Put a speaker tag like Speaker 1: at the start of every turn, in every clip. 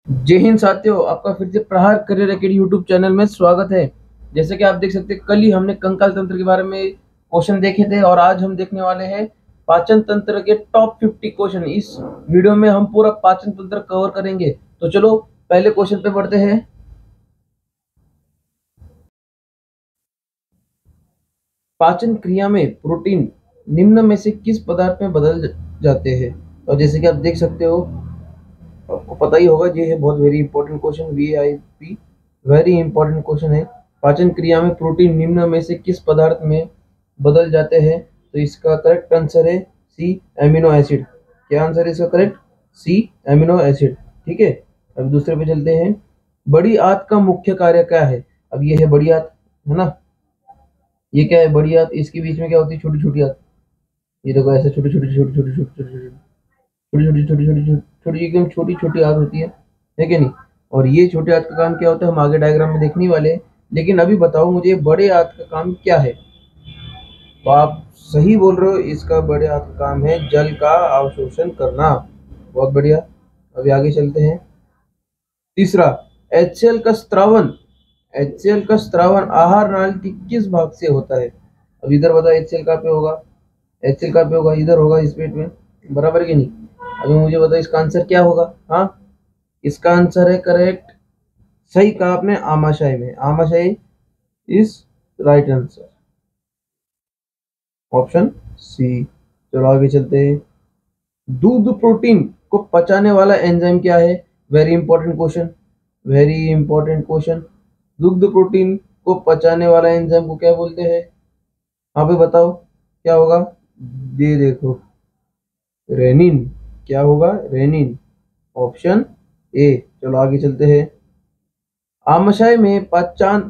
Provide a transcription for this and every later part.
Speaker 1: जय हिंद साथियों, आपका फिर से प्रहार करियर एकेडमी यूट्यूब चैनल में स्वागत है। जैसे कि आप देख सकते हैं, कल ही हमने कंकाल तंत्र के बारे में क्वेश्चन देखे थे और आज हम देखने वाले हैं पाचन तंत्र के टॉप 50 क्वेश्चन। इस वीडियो में हम पूरा पाचन तंत्र कवर करेंगे। तो चलो पहले क्वेश्चन पे बढ़ते हैं। पाचन क्रिया में प्रोटीन निम्न में से किस पदार्थ में बदल जाते हैं? और जैसे कि आप देख सकते हो, आपको पता ही होगा, ये है बहुत very important question, VIP, very important question है। पाचन क्रिया में प्रोटीन निम्न में से किस पदार्थ में बदल जाते हैं? तो इसका करेक्ट आंसर है सी, एमिनो एसिड। क्या आंसर है इसका करेक्ट? सी, एमिनो एसिड। ठीक है, अब दूसरे पे चलते हैं। बड़ी आंत का मुख्य कार्य क्या है? अब ये है बड़ी आंत, है ना। ये क्या है? बड़ी आंत। इसके बीच में क्या होती है? छोटी छोटी आंत। ये देखो, ऐसे छोटी छोटी छोटी छोटी छोटी छोटी छोटी छोटी छोटी छोटी छोटी छोटी छोटी एकदम छोटी छोटी आंत होती है कि नहीं। और ये छोटे आंत का काम क्या होता है, हम आगे डायग्राम में देखने वाले हैं। लेकिन अभी बताओ मुझे, बड़े आंत का काम क्या है? तो आप सही बोल रहे हो, इसका बड़े आंत का काम है जल का अवशोषण करना। बहुत बढ़िया। अभी आगे चलते हैं। तीसरा, HCl का स्त्रावन। HCl का स्त्रावन आहार नाली की किस भाग से होता है? अब इधर बताओ, HCl कहाँ पे होगा? HCl कहाँ पे होगा? इधर होगा, इस पेट में। बराबर कि नहीं? अभी मुझे बताओ इसका आंसर क्या होगा। हाँ, इसका आंसर है करेक्ट, सही कहा आपने, आमाशय में। आमाशय is right answer, option c. चलो आगे चलते हैं। दूध प्रोटीन को पचाने वाला एंजाइम क्या है? Very important question, very important question. दुग्ध प्रोटीन को पचाने वाला एंजाइम को क्या बोलते हैं? हाँ भाई बताओ, क्या होगा? ये देखो, रेनिन। क्या होगा? Renin, option a. चलो आगे चलते हैं। आमाशय में पाचन,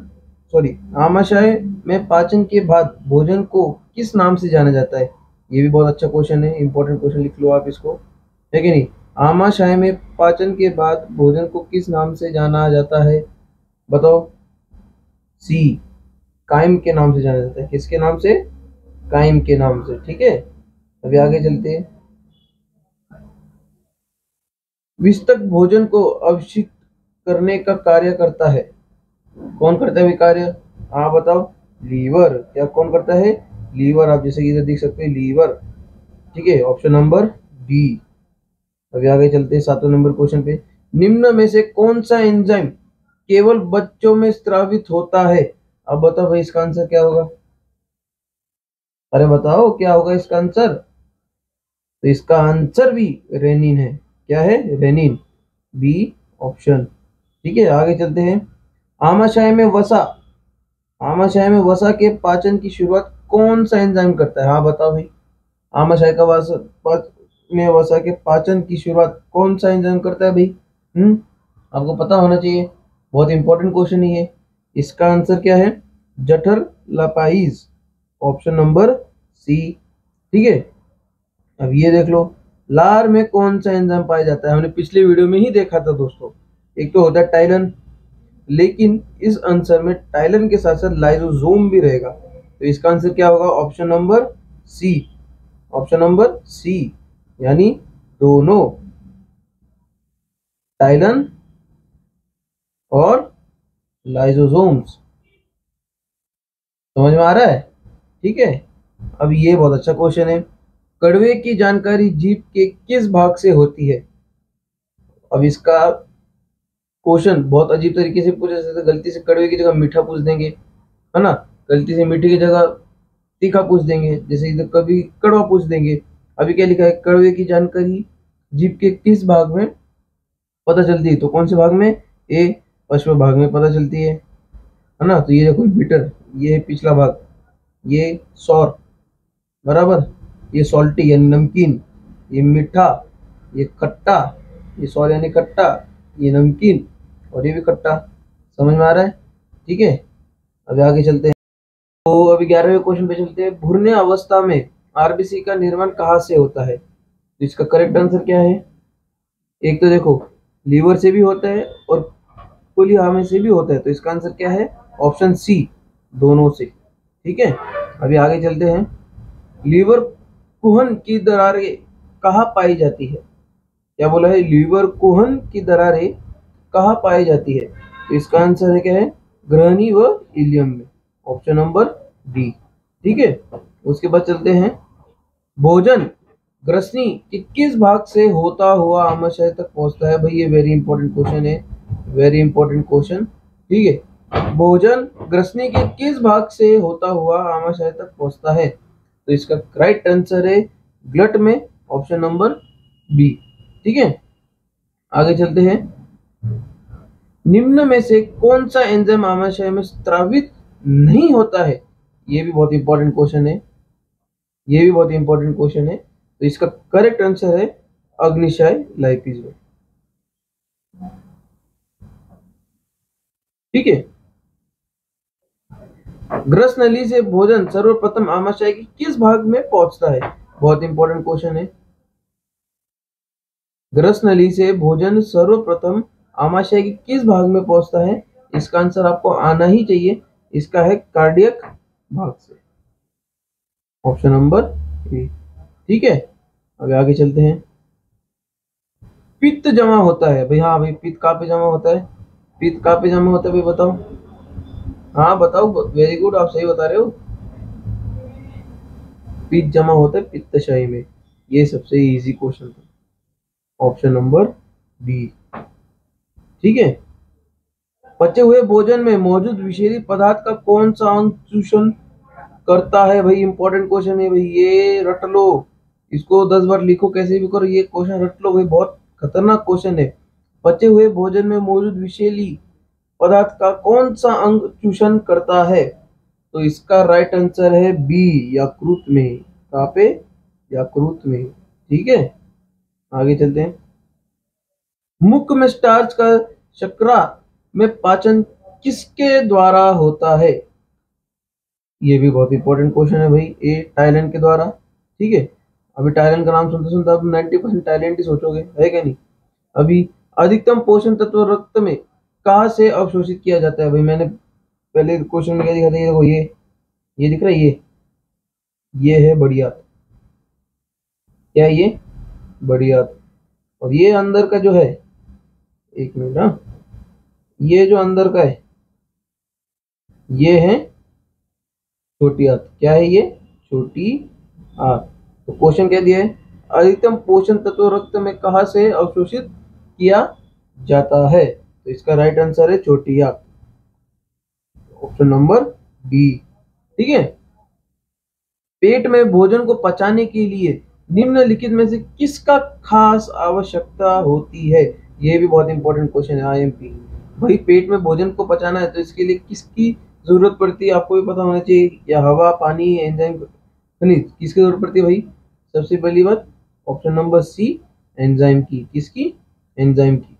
Speaker 1: सॉरी, आमाशय में पाचन के बाद भोजन को किस नाम से जाना जाता है? ये भी बहुत अच्छा क्वेश्चन है, इंपॉर्टेंट क्वेश्चन, लिख लो आप इसको, है कि नहीं। आमाशय में पाचन के बाद भोजन को किस नाम से जाना जाता है? बताओ। सी, काइम के नाम से जाना जाता है। किसके नाम से? काइम के नाम से। ठीक है, अभी आगे चलते हैं। विस्तक भोजन को अवशिष्ट करने का कार्य करता है। कौन करता है ये कार्य? हाँ बताओ। लीवर। क्या कौन करता है? लीवर। आप जैसे कि इधर देख सकते हैं, लीवर। ठीक है, ऑप्शन नंबर डी। अभी आगे चलते हैं 7वें नंबर क्वेश्चन पे। निम्न में से कौन सा एंजाइम केवल बच्चों में स्रावित होता है? अब बताओ भाई, इसका आंसर क्या होगा? अरे बताओ क्या होगा इसका आंसर? तो इसका आंसर भी रेनिन है। क्या है? Renin, b option. ठीक है, आगे चलते हैं। आमाशय में वसा, आमाशय में वसा के पाचन की शुरुआत कौन सा एंजाइम करता है? हाँ बताओ भाई, आमाशय का में वसा के पाचन की शुरुआत कौन सा एंजाइम करता है भाई? आपको पता होना चाहिए, बहुत इंपॉर्टेंट क्वेश्चन ही है। इसका आंसर क्या है? जठर लापाइज, ऑप्शन नंबर सी। ठीक है, अब ये देख लो, लार में कौन सा एंजाइम पाया जाता है? हमने पिछले वीडियो में ही देखा था दोस्तों। एक तो होता है टाइलन, लेकिन इस आंसर में टाइलन के साथ साथ लाइसोसोम भी रहेगा। तो इसका आंसर क्या होगा? Option number c, option number c, यानी दोनों, टाइलन और लाइसोसोम्स। समझ में आ रहा है? ठीक है, अब ये बहुत अच्छा क्वेश्चन है। कड़वे की जानकारी जीभ के किस भाग से होती है? अब इसका क्वेश्चन बहुत अजीब तरीके से पूछा जाता है। गलती से कड़वे की जगह मीठा पूछ देंगे, है ना। गलती से मीठे की जगह तीखा पूछ देंगे, जैसे इधर कभी कड़वा पूछ देंगे। अभी क्या लिखा है? कड़वे की जानकारी जीभ के किस भाग में पता चलती है? तो कौन से भाग में? ए, पश्चिम भाग में पता चलती है ना। तो ये देखो बिटर, ये है पिछला भाग, ये सौर, बराबर, ये सॉल्टी यानी नमकीन, ये मीठा, ये खट्टा, ये सॉर यानी खट्टा, ये नमकीन, और ये भी खट्टा। समझ में आ रहा है? ठीक है, अभी आगे चलते हैं। तो अभी 11वें क्वेश्चन पे चलते हैं। भ्रूण अवस्था में आरबीसी का निर्माण कहाँ से होता है? तो इसका करेक्ट आंसर क्या है? एक तो देखो, लीवर से भी होता है और कोलिहामे से भी होता है। तो इसका आंसर क्या है? ऑप्शन सी, दोनों से। ठीक है, अभी आगे चलते हैं। लीवर कुहन की दरारें कहाँ पाई जाती है? क्या बोला है? लीवर कुहन की दरारें कहाँ पाई जाती है? तो इसका आंसर है क्या है? ग्रहणी व इलियम में, ऑप्शन नंबर डी। ठीक है, उसके बाद चलते हैं, भोजन ग्रसनी के किस भाग से होता हुआ आमाशय तक पहुंचता है? भाई ये वेरी इंपॉर्टेंट क्वेश्चन है, वेरी इंपॉर्टेंट क्वेश्चन। ठीक है, भोजन ग्रसनी के किस भाग से होता हुआ आमाशय तक पहुंचता है? तो इसका राइट आंसर है ग्लट में, ऑप्शन नंबर बी। ठीक है, आगे चलते हैं, निम्न में से कौन सा एंजाइम आमाशय में स्रावित नहीं होता है? ये भी बहुत इंपॉर्टेंट क्वेश्चन है, ये भी बहुत इंपॉर्टेंट क्वेश्चन है। तो इसका करेक्ट आंसर है अग्निशय लाइपिज। ठीक है, ग्रस नली से भोजन सर्वप्रथम आमाशय के किस भाग में पहुंचता है? बहुत इंपॉर्टेंट क्वेश्चन है। ग्रस नली से भोजन सर्वप्रथम आमाशय के किस भाग में पहुंचता है? इसका आंसर आपको आना ही चाहिए, इसका है कार्डियक भाग से, ऑप्शन नंबर ए। ठीक है, अभी आगे चलते हैं, पित्त जमा होता है भाई। हाँ भाई, पित्त कहाँ पे जमा होता है? पित्त कहाँ पे जमा होता है भाई, बताओ। हाँ बताओ, वेरी गुड, आप सही बता रहे हो। पित्त जमा होता है पित्तशय में, ये सबसे इजी क्वेश्चन था, ऑप्शन नंबर बी। ठीक है, पचे हुए भोजन में मौजूद विषैली पदार्थ का कौन सा अंग चूषण करता है? भाई इंपॉर्टेंट क्वेश्चन है भाई, ये रट लो, इसको 10 बार लिखो, कैसे भी करो, ये क्वेश्चन रट लो भाई, बहुत खतरनाक क्वेश्चन है। पचे हुए भोजन में मौजूद विषैली पदार्थ का कौन सा अंग चूषण करता है? तो इसका राइट आंसर है बी, यकृत में। कहाँ पे? यकृत में। ठीक है, आगे चलते हैं, मुख में स्टार्च का शर्करा में पाचन किसके द्वारा होता है? ये भी बहुत इंपॉर्टेंट क्वेश्चन है भाई, ए टाइलेंट के द्वारा। ठीक है, अभी टाइलेंट का नाम सुनते सुनते आप 90% टाइलेंट ही सोचोगे, है क्या नहीं? अभी अधिकतम पोषण तत्व रक्त में कहाँ से अवशोषित किया जाता है? भाई मैंने पहले क्वेश्चन में क्या दिखा था, ये देखो, ये दिख रहा है, ये है बढ़िया, क्या है ये? बढ़िया। और ये अंदर का जो है, एक मिनट, हाँ, ये जो अंदर का है, ये है छोटी आंत। क्या है ये? छोटी आंत। तो क्वेश्चन क्या दिया है? अधिकतम पोषण तत्व रक्त में कहा से अवशोषित किया जाता है? तो इसका राइट आंसर है छोटी आंत, ऑप्शन नंबर डी। ठीक है, पेट में भोजन को पचाने के लिए निम्नलिखित में से किसका खास आवश्यकता होती है? ये भी बहुत इंपॉर्टेंट क्वेश्चन है, आईएमपी। भाई पेट में भोजन को पचाना है तो इसके लिए किसकी जरूरत पड़ती है? आपको भी पता होना चाहिए, या हवा, पानी, एंजाइम, खनिज, किसकी जरूरत पड़ती है भाई? सबसे पहली बात, ऑप्शन नंबर सी, एंजाइम की। किसकी? एंजाइम की।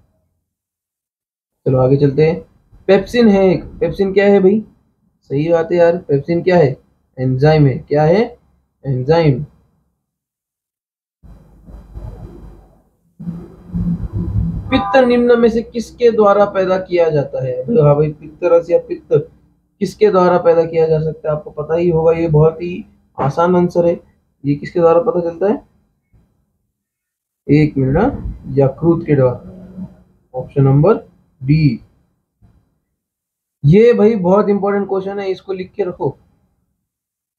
Speaker 1: चलो आगे चलते हैं, पेप्सिन है एक, पेप्सिन क्या है भाई? सही बात है यार, पेप्सिन क्या है? एंजाइम है। क्या है? एंजाइम। पित्त निम्न में से किसके द्वारा पैदा किया जाता है? हाँ भाई, पित्त रस या पित्त किसके द्वारा पैदा किया जा सकता है? आपको पता ही होगा, ये बहुत ही आसान आंसर है। ये किसके द्वारा पता चलता है? एक मिनट, यकृत के द्वारा, ऑप्शन नंबर डी। ये भाई बहुत इंपॉर्टेंट क्वेश्चन है, इसको लिख के रखो।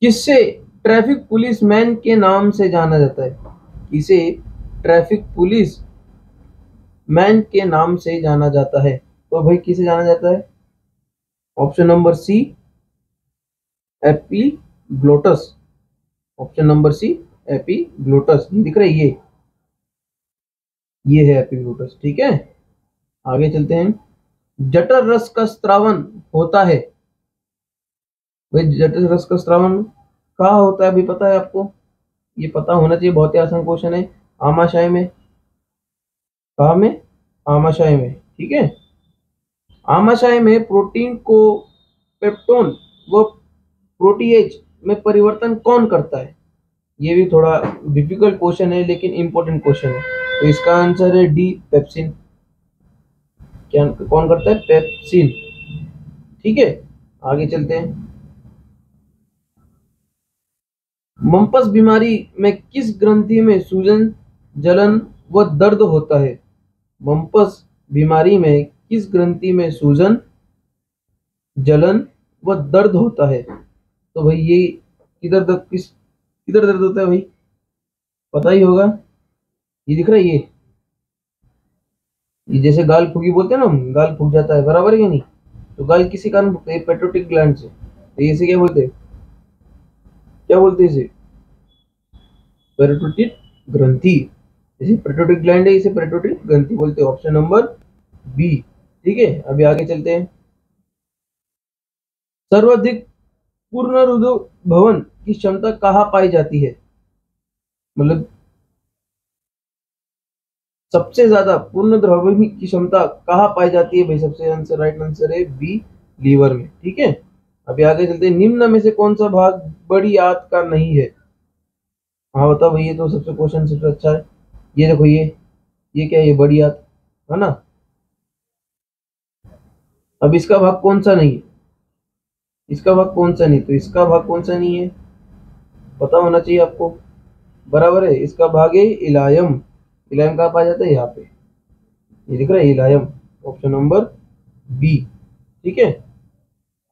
Speaker 1: किससे ट्रैफिक पुलिस मैन के नाम से जाना जाता है? इसे ट्रैफिक पुलिस मैन के नाम से जाना जाता है। तो भाई किसे जाना जाता है? Option number c, epiglottis, option number c, epiglottis. ये दिख रहा है, ये है एपीग्लोटस। ठीक है, आगे चलते हैं, जठर रस का स्त्रावन होता है। भाई जठर रस का स्त्रावन कहाँ होता है? भाई पता है आपको? ये पता होना चाहिए, बहुत ही आसान क्वेश्चन है। आमाशय में। कहाँ में? आमाशय में। ठीक है, आमाशय में प्रोटीन को पेप्टोन व प्रोटीएज में परिवर्तन कौन करता है? ये भी थोड़ा डिफिकल्ट क्वेश्चन है लेकिन इंपॉर्टेंट क्वेश्चन है। तो इसका आंसर है डी, पेप्सिन। क्या कौन करता है? पेप्सिन। ठीक है, आगे चलते हैं, मम्पस बीमारी में किस ग्रंथि में सूजन, जलन व दर्द होता है? मम्पस बीमारी में किस ग्रंथि में सूजन, जलन व दर्द होता है? तो भाई ये किधर दर्द होता है भाई, पता ही होगा। ये दिख रहा है ये जैसे गाल फूकी बोलते हैं ना हम, गाल फूक जाता है, बराबर है या नहीं? तो गाल किसी कारण फूकते हैं? पेट्रोटिक ग्लैंड से। तो इसे क्या बोलते हैं, क्या बोलते हैं इसे? पेट्रोटिक ग्रंथि। जैसे पेट्रोटिक ग्लैंड है, इसे पेट्रोटिक ग्रंथि बोलते हैं। Option number b. ठीक है, अभी आगे चलते हैं। सर्वाधिक पुनरुद्भव भवन की क्षमता कहाँ पाई जाती है? मतलब सबसे ज्यादा पुनर्द्रवण की क्षमता कहाँ पाई जाती है भाई? सबसे आंसर, राइट आंसर है बी, लीवर में। ठीक है, अभी आगे चलते हैं। निम्न में से कौन सा भाग बड़ी आंत का नहीं है? हाँ बताओ भाई, ये तो सबसे क्वेश्चन सबसे अच्छा है। ये देखो ये क्या है, ये बड़ी आंत है ना। अब इसका भाग कौन सा नहीं है? इसका भाग कौन सा नहीं? तो इसका भाग कौन सा नहीं है, पता होना चाहिए आपको। बराबर है, इसका भाग है इलायम। इलायम कहाँ पाया जाता है? यहाँ पे, ये दिख रहा है इलायम। Option number b. ठीक है,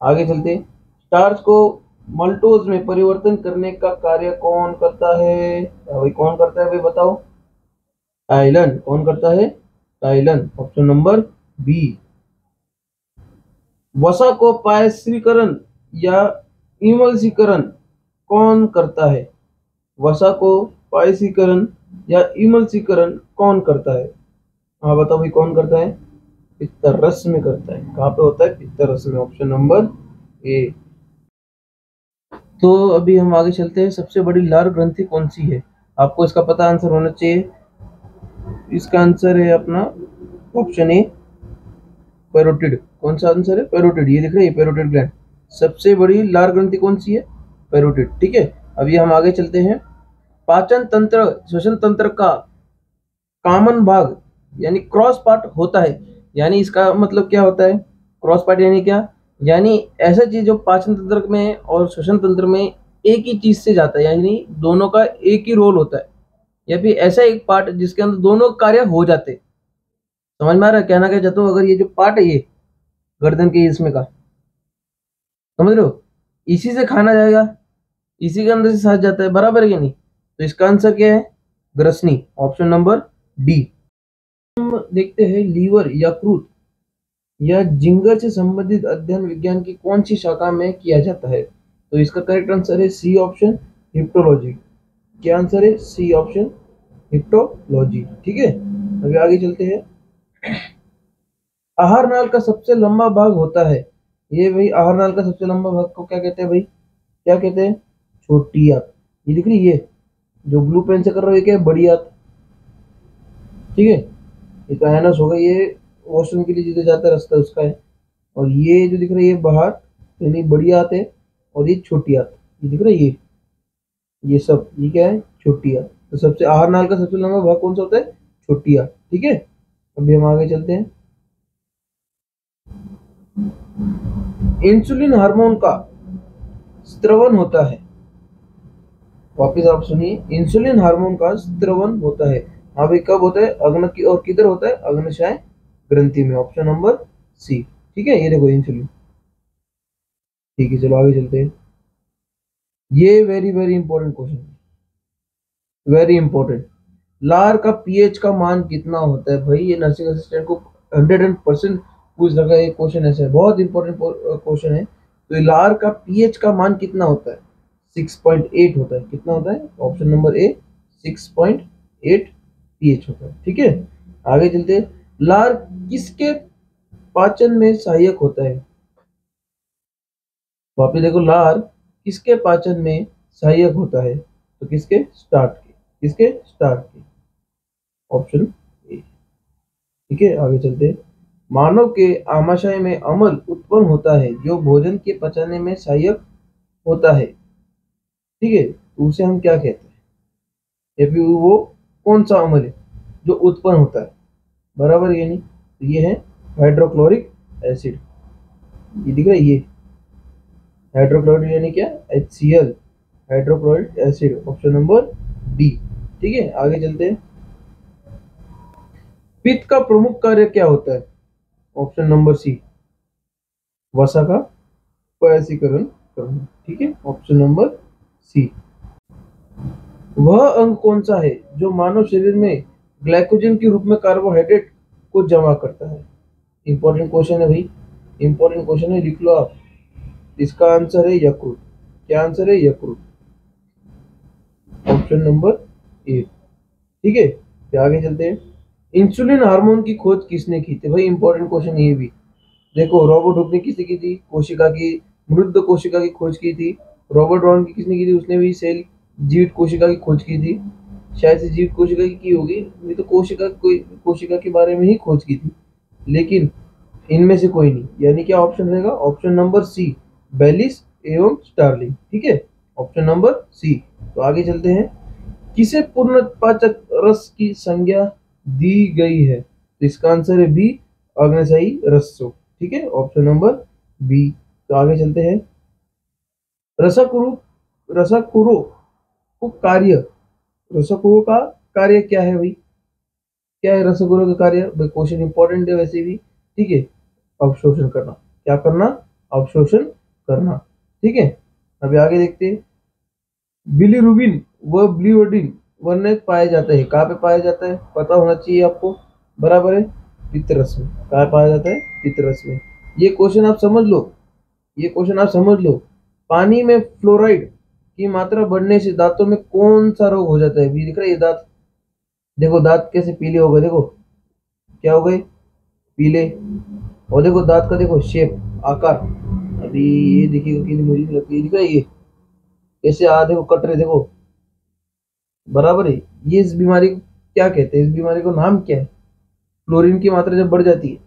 Speaker 1: आगे चलते हैं। स्टार्च को मल्टोज में परिवर्तन करने का कार्य कौन करता है? भाई कौन करता है भाई, बताओ। टाइलन। कौन करता है? टाइलन। Option number b. वसा को पायस्त्रीकरण या इमल्सीकरण कौन करता है? वसा को पायस्त्रीकरण या इमल्सीकरण कौन करता है? हाँ बताओ भाई, कौन करता है? पित्तरस में करता है। कहाँ पे होता है? पित्तरस में। ऑप्शन नंबर ए। तो अभी हम आगे चलते हैं। सबसे बड़ी लार ग्रंथि कौन सी है? आपको इसका पता आंसर होना चाहिए। इसका आंसर है अपना ऑप्शन ए, पैरोटिड। कौन सा आंसर है? पैरोटिड। ये दिख रही है पैरोटिड ग्लैंड। सबसे बड़ी लार ग्रंथि कौन सी है? पैरोटिड। ठीक है, अभी हम आगे चलते हैं। पाचन तंत्र श्वसन तंत्र का कॉमन भाग यानी क्रॉस पार्ट होता है। यानी इसका मतलब क्या होता है? क्रॉस पार्ट यानी क्या? यानी ऐसा चीज जो पाचन तंत्र में और श्वसन तंत्र में एक ही चीज से जाता है, यानी दोनों का एक ही रोल होता है, या फिर ऐसा एक पार्ट जिसके अंदर दोनों कार्य हो जाते हैं। समझ में आ रहा है कहना क्या चाहता हूँ? अगर ये जो पार्ट है, ये गर्दन के इसमें का, समझ रहे हो, इसी से खाना जाएगा, इसी के अंदर से सांस जाता है, बराबर है या नहीं? तो इसका आंसर क्या है? ग्रसनी। Option number d. देखते हैं, लीवर, यकृत या जिंगर से संबंधित अध्ययन विज्ञान की कौन सी शाखा में किया जाता है? तो इसका करेक्ट आंसर है सी ऑप्शन, हिप्टोलॉजी। क्या आंसर है? C option, hepatology. ठीक है, अभी आगे चलते हैं। आहार नाल का सबसे लंबा भाग होता है। ये भाई आहार नाल का सबसे लंबा भाग को क्या कहते हैं भाई? क्या कहते हैं? छोटी आंत। ये दिख रही है, जो ब्लू पेन से कर रहे हो, ये क्या है? बड़ी आंत। ठीक है, ये तो एनस होगा, ये वॉशरूम के लिए जिधर जाता है रास्ता उसका है। और ये जो दिख रही है बाहर, यानी बड़ी आंत है। और ये छोटी आंत, ये दिख रहा है ये सब, ये क्या है? छोटी आंत। तो सबसे आहार नाल का सबसे लंबा भाग कौन सा होता है? छोटी आंत। ठीक है, अभी हम आगे चलते हैं। इंसुलिन हार्मोन का स्त्रवन होता है। वापिस आप सुनिए, इंसुलिन हार्मोन का स्त्रवन होता है। हाँ भाई, कब होता है? अग्न की और किधर होता है? अग्नशय ग्रंथि में। Option number c. ठीक है, ये देखो इंसुलिन। ठीक है, चलो आगे चलते हैं। ये very very important question, very important. लार का पीएच का मान कितना होता है? भाई ये नर्सिंग असिस्टेंट को 100% पूछ लगा, ये क्वेश्चन ऐसा है, बहुत इंपॉर्टेंट क्वेश्चन है। तो लार का पीएच का मान कितना होता है? 6.8 होता है। कितना होता है? ऑप्शन नंबर ए, 6.8 पीएच होता है। ठीक है, आगे चलते हैं। लार किसके पाचन में सहायक होता है? वापिस देखो, लार किसके पाचन में सहायक होता है? तो किसके? स्टार्ट के। किसके? स्टार्ट के। Option A. ठीक है, आगे चलते हैं। मानव के आमाशय में अम्ल उत्पन्न होता है जो भोजन के पचाने में सहायक होता है। ठीक है, तो उसे हम क्या कहते हैं? या फिर वो कौन सा अम्ल है जो उत्पन्न होता है? बराबर है, नहीं? तो ये है हाइड्रोक्लोरिक एसिड। ये दिख रहा है, ये हाइड्रोक्लोरिक यानी क्या? HCl, hydrochloric acid. Option number D. ठीक है, आगे चलते हैं। पित्त का प्रमुख कार्य क्या होता है? ऑप्शन नंबर सी, वसा का बाष्पीकरण करना। ठीक है, ऑप्शन नंबर सी। वह अंग कौन सा है जो मानव शरीर में ग्लाइकोजन के रूप में कार्बोहाइड्रेट को जमा करता है? इंपॉर्टेंट क्वेश्चन है भाई, इंपॉर्टेंट क्वेश्चन है, लिख लो आप। इसका आंसर है यकृत। क्या आंसर है? यकृत, ऑप्शन नंबर ए। ठीक है, फिर आगे चलते हैं। इंसुलिन हार्मोन की खोज किसने की थी? भाई इंपॉर्टेंट क्वेश्चन ये भी। देखो, रॉबर्ट हुक ने किसने की थी? कोशिका की, मृत कोशिका की खोज की थी। रॉबर्ट रॉन की किसने की थी? उसने भी सेल जीवित कोशिका की खोज की थी। शायद से जीवित कोशिका की होगी, ये तो कोशिका, कोई कोशिका के बारे में ही खोज की थी, लेकिन इनमें से कोई नहीं। यानी क्या ऑप्शन रहेगा? ऑप्शन नंबर सी, बेलिस एवं स्टार्लिंग। ठीक है, ऑप्शन नंबर सी। तो आगे चलते हैं। किसे पूर्णपाचक रस की संज्ञा दी गई है? तो इसका आंसर है बी, अग्न्याशयी रसों। ठीक है, ऑप्शन नंबर बी। तो आगे चलते हैं। रसाकुरु, रसाकुरो को कार्य, रसाकुरो का कार्य क्या है भाई? क्या है रसगुल्ले का कार्य? भाई क्वेश्चन इंपॉर्टेंट है वैसे भी। ठीक है, अवशोषण करना। क्या करना? अवशोषण करना। ठीक है, अभी आगे देखते हैं। बिलीरुबिन व ब्लियोडिन वर्ण पाया जाता है, कहाँ पे पाया जाता है? पता होना चाहिए आपको, बराबर है, पित्तरस में। कहाँ पाया जाता है? पित्तरस में। ये क्वेश्चन आप समझ लो, ये क्वेश्चन आप समझ लो। पानी में फ्लोराइड की मात्रा बढ़ने से दांतों में कौन सा रोग हो जाता है? भी दिख रहा है ये दांत, देखो दांत कैसे पीले हो गए, देखो क्या हो गए, पीले। और देखो दांत का, देखो शेप, आकार। अभी ये देखिएगा कि मुझे लगती है, दिख रहा है ये कैसे आ, देखो कट रहे, देखो बराबर है। ये इस बीमारी को क्या कहते हैं? इस बीमारी को नाम क्या है? क्लोरीन की मात्रा जब बढ़ जाती है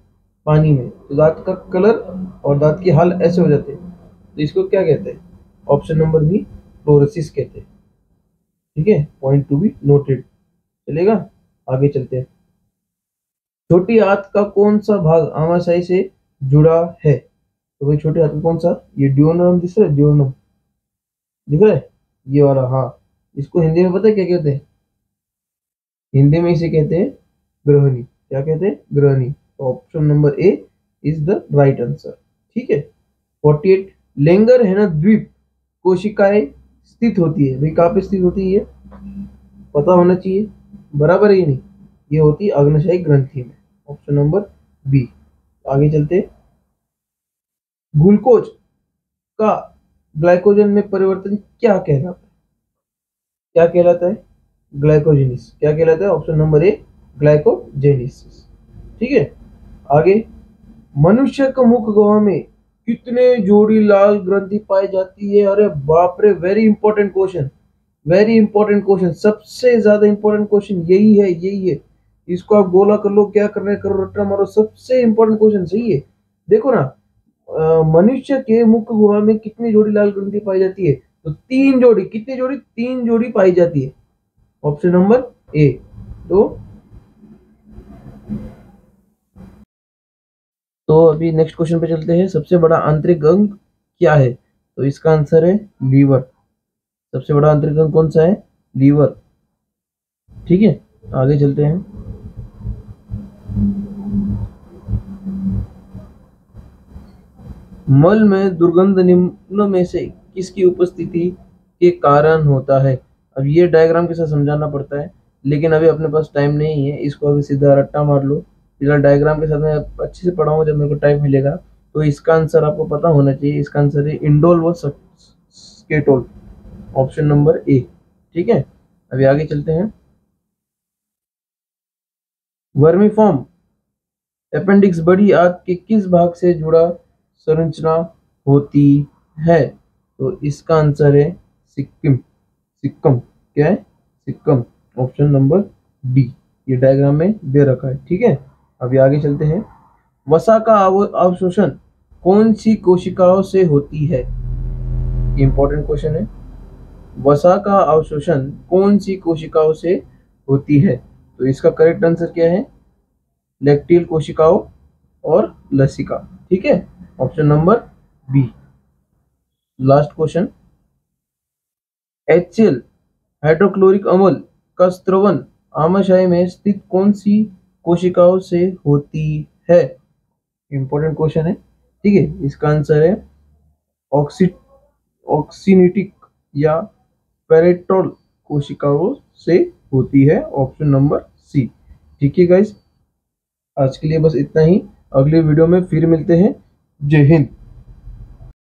Speaker 1: पानी में तो दांत का कलर और दांत के हाल ऐसे हो जाते हैं, तो इसको क्या कहते हैं? ऑप्शन नंबर बी, फ्लोरोसिस कहते हैं। ठीक है, पॉइंट टू बी नोटेड। चलेगा, आगे चलते हैं। छोटी आंत का कौन सा भाग आमाशय से जुड़ा है? तो भाई छोटी आंत का कौन सा? ये ड्यूोनम दिख रहा है, ड्यूोनम दिख रहा है, ये वाला, हाँ। इसको हिंदी में पता है क्या कहते हैं? हिंदी में इसे कहते हैं ग्रहणी। क्या कहते हैं? ग्रहणी। तो option number A is the right answer. ठीक है, 48। लेंगर है ना द्वीप कोशिकाएं स्थित होती है, भाई कहाँ पे स्थित होती है? ये पता होना चाहिए, बराबर है ये नहीं? ये होती है अग्न्याशयी ग्रंथि में, ऑप्शन नंबर बी। आगे चलते हैं। ग्लूकोज का ग्लाइकोजन में परिवर्तन क्या कहलाता है? क्या कहलाता है? ग्लाइकोजेनिस। क्या कहलाता है? Option number a, glycogenesis. ठीक है, आगे। मनुष्य का मुख गुहा में कितने जोड़ी लाल ग्रंथि पाई जाती है? अरे बाप रे, very important question, very important question, सबसे ज्यादा इंपॉर्टेंट क्वेश्चन यही है, यही है। इसको आप गोला कर लो, क्या करना है करो, रट्टा मारो, सबसे इंपॉर्टेंट क्वेश्चन सही है। देखो ना, मनुष्य के मुख गुहा में कितनी जोड़ी लाल ग्रंथि पाई जाती है? तो 3 जोड़ी। कितनी जोड़ी? 3 जोड़ी पाई जाती है, ऑप्शन नंबर ए। तो अभी नेक्स्ट क्वेश्चन पे चलते हैं। सबसे बड़ा आंतरिक अंग क्या है? तो इसका आंसर है लीवर। सबसे बड़ा आंतरिक अंग कौन सा है? लीवर। ठीक है, आगे चलते हैं। मल में दुर्गंध निम्न में से किसकी उपस्थिति के कारण होता है? अब ये डायग्राम के साथ समझाना पड़ता है, लेकिन अभी अपने पास टाइम नहीं है, इसको अभी सीधा रट्टा मार लो। फिलहाल डायग्राम के साथ मैं अच्छे से पढ़ाऊंगा जब मेरे को टाइम मिलेगा। तो इसका आंसर आपको पता होना चाहिए, इसका आंसर है इंडोल व स्केटोल, ऑप्शन नंबर ए। ठीक है, अभी आगे चलते हैं। वर्मीफॉर्म अपेंडिक्स बड़ी आंत के किस भाग से जुड़ा संरचना होती है? तो इसका आंसर है सिक्किम। सिक्कम, क्या है? सिक्कम, ऑप्शन नंबर डी। ये डायग्राम में दे रखा है। ठीक है, अभी आगे चलते हैं। वसा का अवशोषण कौन सी कोशिकाओं से होती है? इंपॉर्टेंट क्वेश्चन है। वसा का अवशोषण कौन सी कोशिकाओं से होती है? तो इसका करेक्ट आंसर क्या है? लैक्टियल कोशिकाओं और लसिका। ठीक है, option number b. Last question. HCl hydrochloric अम्ल का स्त्रवण आमाशय में स्थित कौन सी कोशिकाओं से होती है? इंपॉर्टेंट क्वेश्चन है, ठीक है। इसका आंसर है ऑक्सी ऑक्सीनिटिक या पेरेटोल कोशिकाओं से होती है, ऑप्शन नंबर सी। ठीक है गाइस, आज के लिए बस इतना ही। अगले वीडियो में फिर मिलते हैं। जय हिंद।